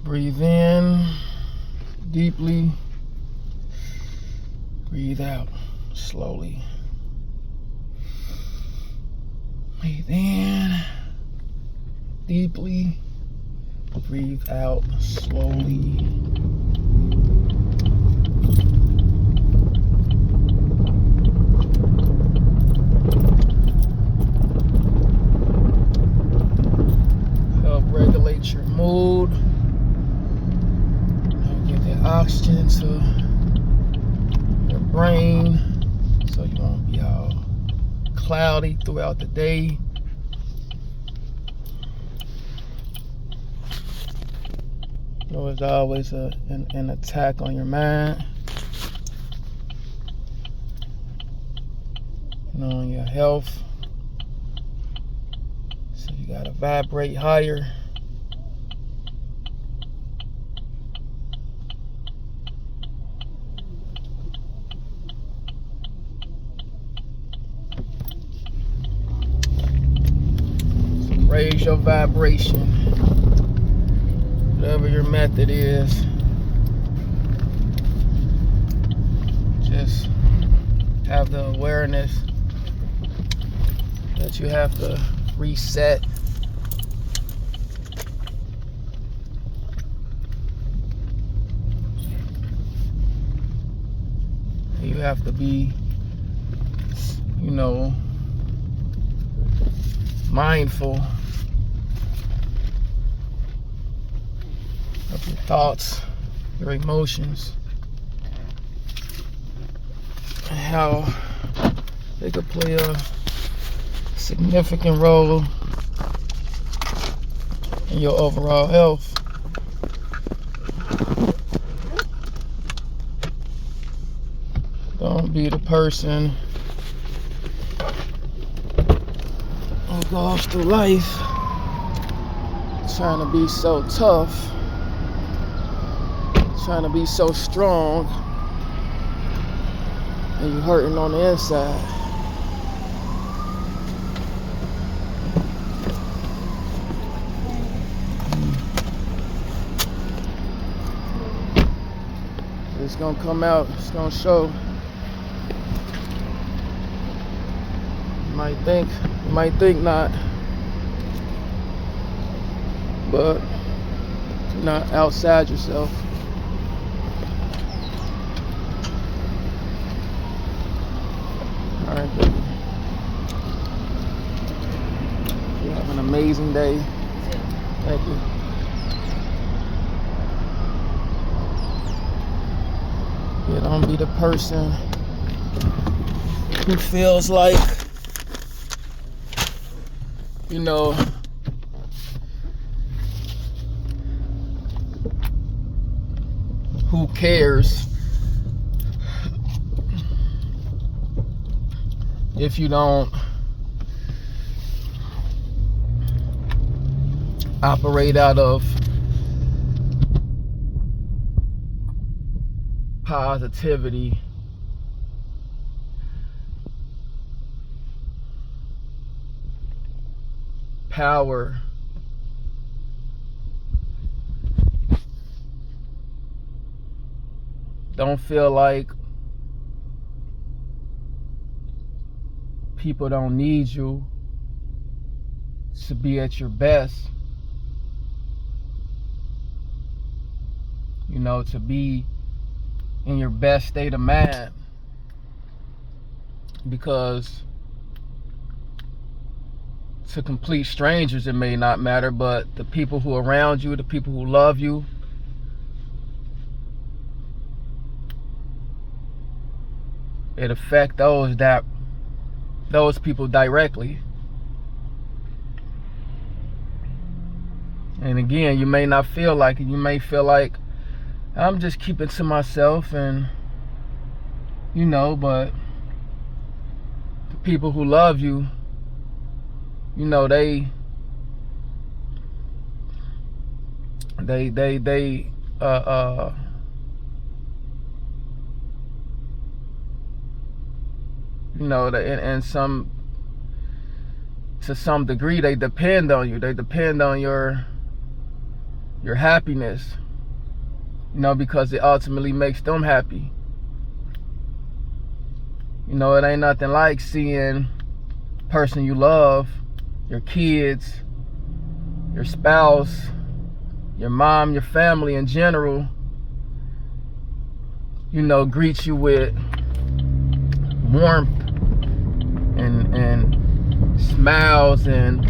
Breathe in deeply. Breathe out slowly. Breathe in deeply. Breathe out slowly. Help regulate your mood. Get that oxygen to your brain so you won't be all cloudy throughout the day. There's always an attack on your mind, on your health. So you gotta vibrate higher. So raise your vibration. Whatever your method is, just have the awareness that you have to reset. You have to be, mindful of your thoughts, your emotions, and how they could play a significant role in your overall health. Don't be the person who goes through life trying to be so tough, trying to be so strong, and you hurting on the inside. It's gonna come out, it's gonna show. You might think not, but you're not outside yourself. Alright, baby. You have an amazing day. Thank you. Yeah, don't be the person who feels like, who cares if you don't operate out of positivity, power, don't feel like people don't need you to be at your best, to be in your best state of mind, because to complete strangers it may not matter, but the people who are around you, the people who love you, it affects those people directly. And again, you may not feel like it. You may feel like, I'm just keeping to myself, and but the people who love you, they to some degree, they depend on you. They depend on your your happiness, you know, because it ultimately makes them happy. You know, it ain't nothing like seeing the person you love, your kids, your spouse, your mom, your family in general, you know, greet you with warmth and smiles and,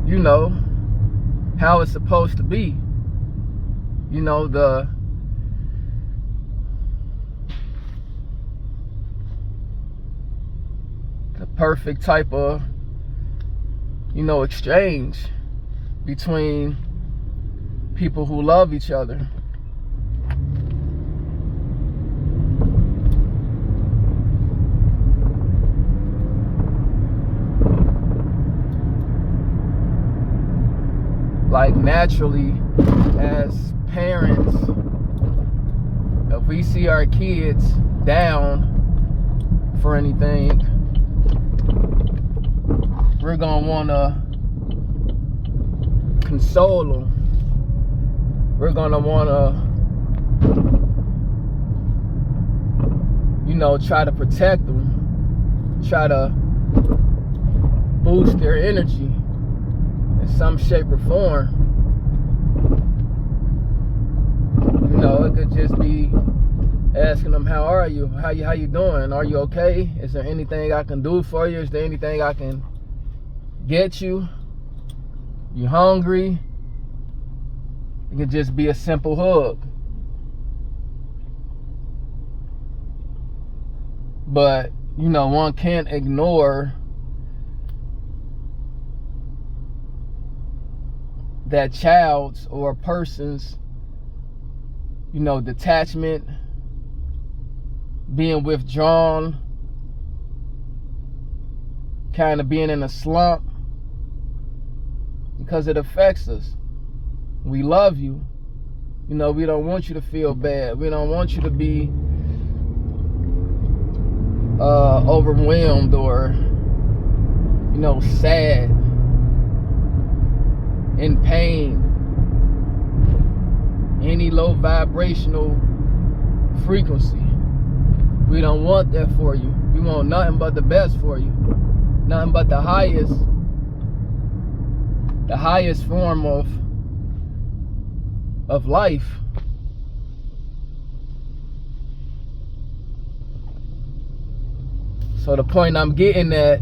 you know, how it's supposed to be. You know, the perfect type of, you know, exchange between people who love each other. Like, naturally, as parents, if we see our kids down for anything, we're gonna wanna console them. We're gonna wanna, you know, try to protect them, try to boost their energy in some shape or form. You know, it could just be asking them, how are you? How you doing? Are you okay? Is there anything I can do for you? Is there anything I can get you? You hungry? It could just be a simple hug. But, you know, one can't ignore that child's or a person's, you know, detachment, being withdrawn, kind of being in a slump, because it affects us. We love you. You know, we don't want you to feel bad. We don't want you to be overwhelmed or, you know, sad, in pain, any low vibrational frequency. We don't want that for you. We want nothing but the best for you. Nothing but the highest form of life. So the point I'm getting at,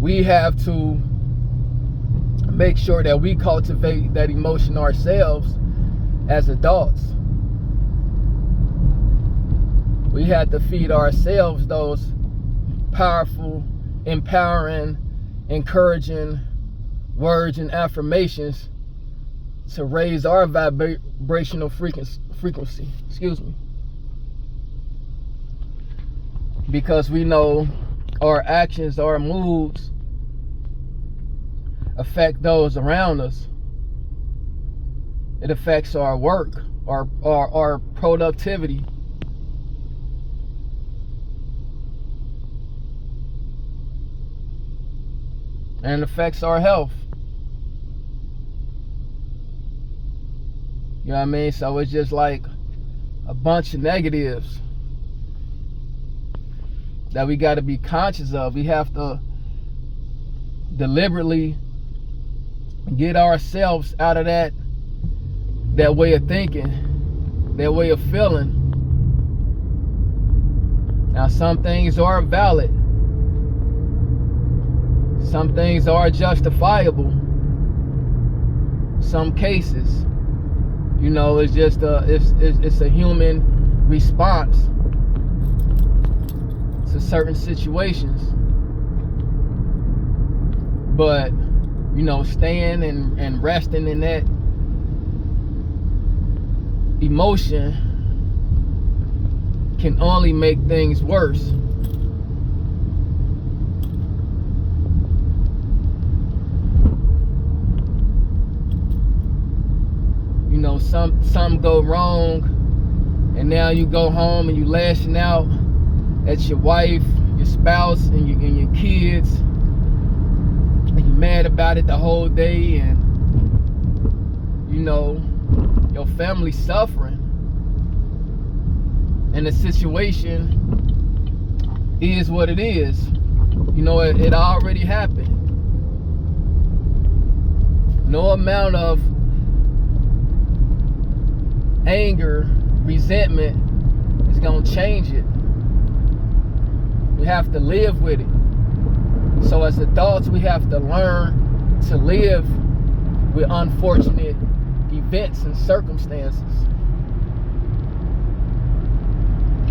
we have to make sure that we cultivate that emotion ourselves as adults. We have to feed ourselves those powerful, empowering, encouraging words and affirmations to raise our vibrational frequency. Excuse me. Because we know our actions, our moods affect those around us. It affects our work, our productivity. And it affects our health. You know what I mean? So it's just like a bunch of negatives that we got to be conscious of. We have to deliberately get ourselves out of that way of thinking, that way of feeling. Now, some things are valid. Some things are justifiable. Some cases, you know, it's just it's a human response to certain situations. But, you know, staying and resting in that emotion can only make things worse. You know, some go wrong, and now you go home and you lashing out at your wife, your spouse and your kids, and you're mad about it the whole day, and you know your family suffering, and the situation is what it is. You know, it already happened. No amount of anger, resentment is gonna change it. We have to live with it. So as adults, we have to learn to live with unfortunate events and circumstances.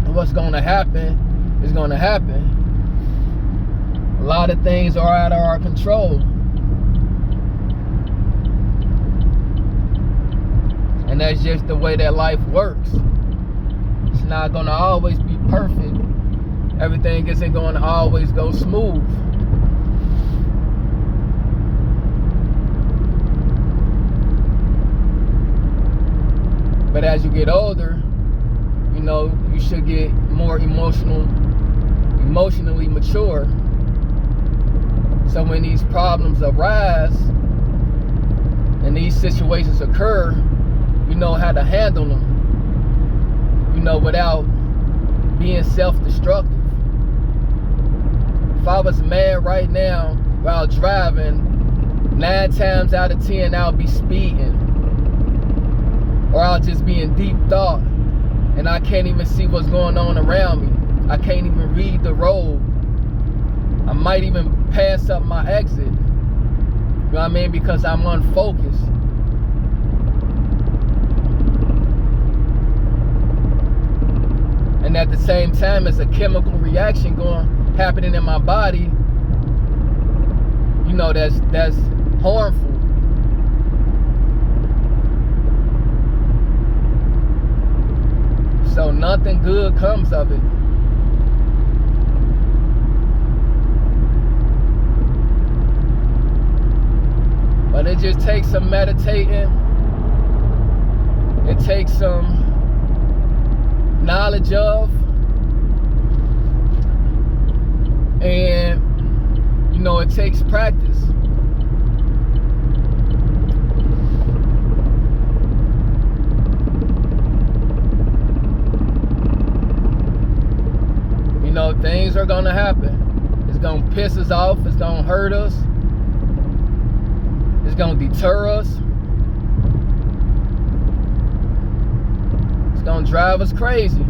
And what's gonna happen is gonna happen. A lot of things are out of our control. And that's just the way that life works. It's not gonna always be perfect. Everything isn't gonna always go smooth. But as you get older, you know, you should get more emotionally mature. So when these problems arise and these situations occur, you know how to handle them, you know, without being self-destructive. If I was mad right now while driving, 9 times out of 10 I'll be speeding, or I'll just be in deep thought and I can't even see what's going on around me. I can't even read the road. I might even pass up my exit, you know what I mean, because I'm unfocused. And at the same time, it's a chemical reaction happening in my body, you know, that's harmful. So nothing good comes of it. But it just takes some meditating. It takes some knowledge of, and you know, it takes practice. You know, things are gonna happen. It's gonna piss us off, it's gonna hurt us, it's gonna deter us, it's gonna drive us crazy.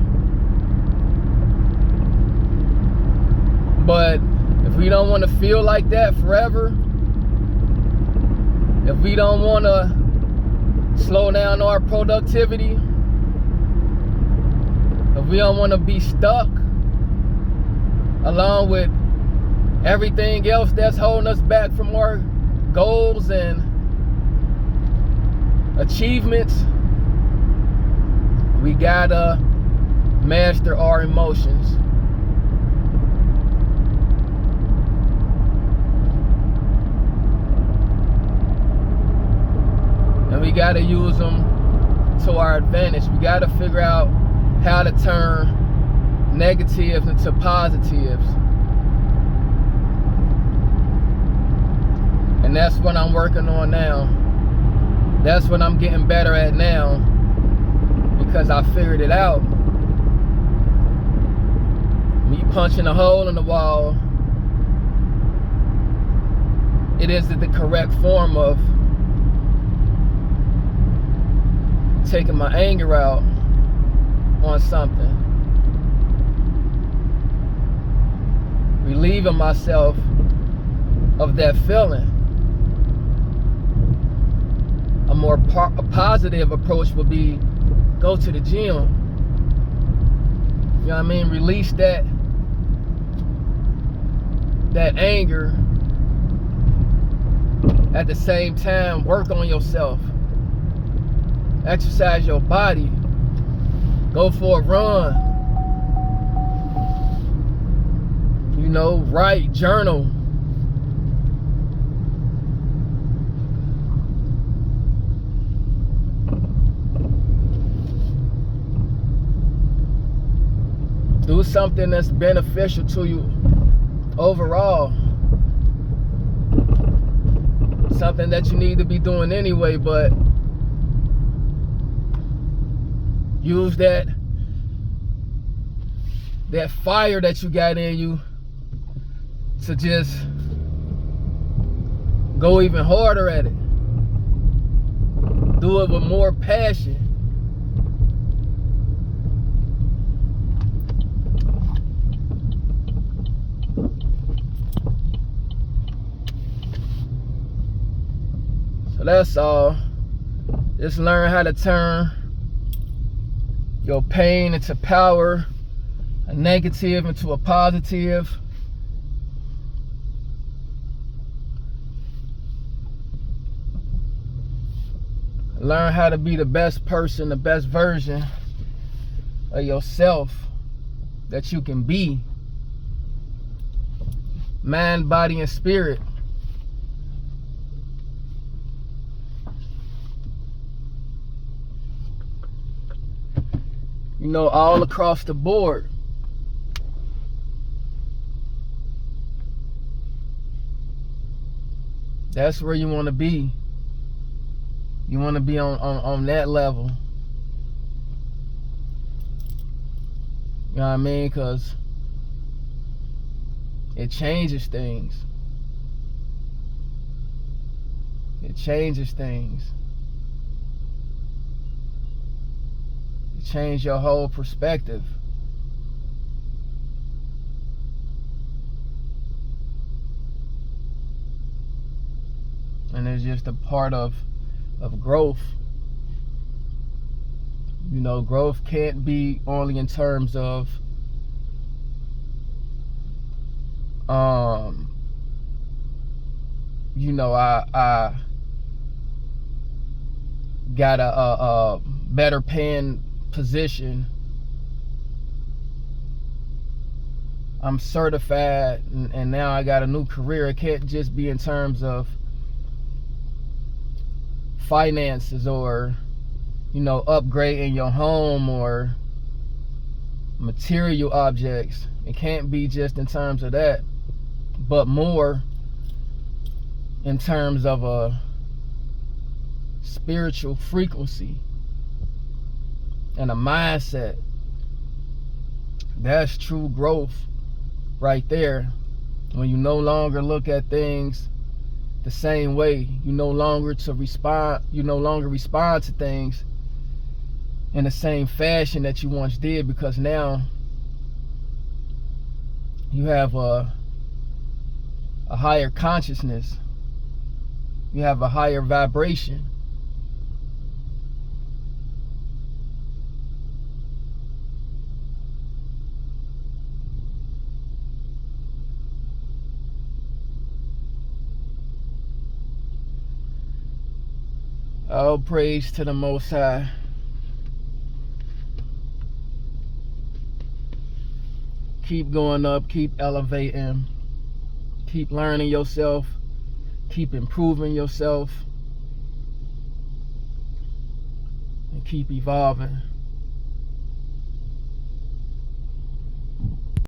But if we don't want to feel like that forever, if we don't want to slow down our productivity, if we don't want to be stuck along with everything else that's holding us back from our goals and achievements, we gotta master our emotions. And we gotta use them to our advantage. We gotta figure out how to turn negatives into positives. And that's what I'm working on now. That's what I'm getting better at now, because I figured it out. Me punching a hole in the wall, it isn't the correct form of taking my anger out on something, relieving myself of that feeling. A more positive approach would be go to the gym. You know what I mean? Release that anger. At the same time, work on yourself. Exercise your body. Go for a run. You know, write, journal. Do something that's beneficial to you overall, something that you need to be doing anyway, but use that fire that you got in you to just go even harder at it. Do it with more passion. So that's all. Just learn how to turn your pain into power, a negative into a positive. Learn how to be the best person, the best version of yourself that you can be. Mind, body, and spirit. You know, all across the board. That's where you want to be. You want to be on that level. You know what I mean? Because it changes things. It changes things. It changes your whole perspective. And it's just a part of growth. You know, growth can't be only in terms of you know, I got a better paying position. I'm certified and now I got a new career. It can't just be in terms of finances or, you know, upgrading your home or material objects. It can't be just in terms of that, but more in terms of a spiritual frequency and a mindset. That's true growth right there. When you no longer look at things the same way, you no longer respond to things in the same fashion that you once did, because now you have a higher consciousness. You have a higher vibration. All praise to the Most High. Keep going up, keep elevating, keep learning yourself, keep improving yourself, and keep evolving.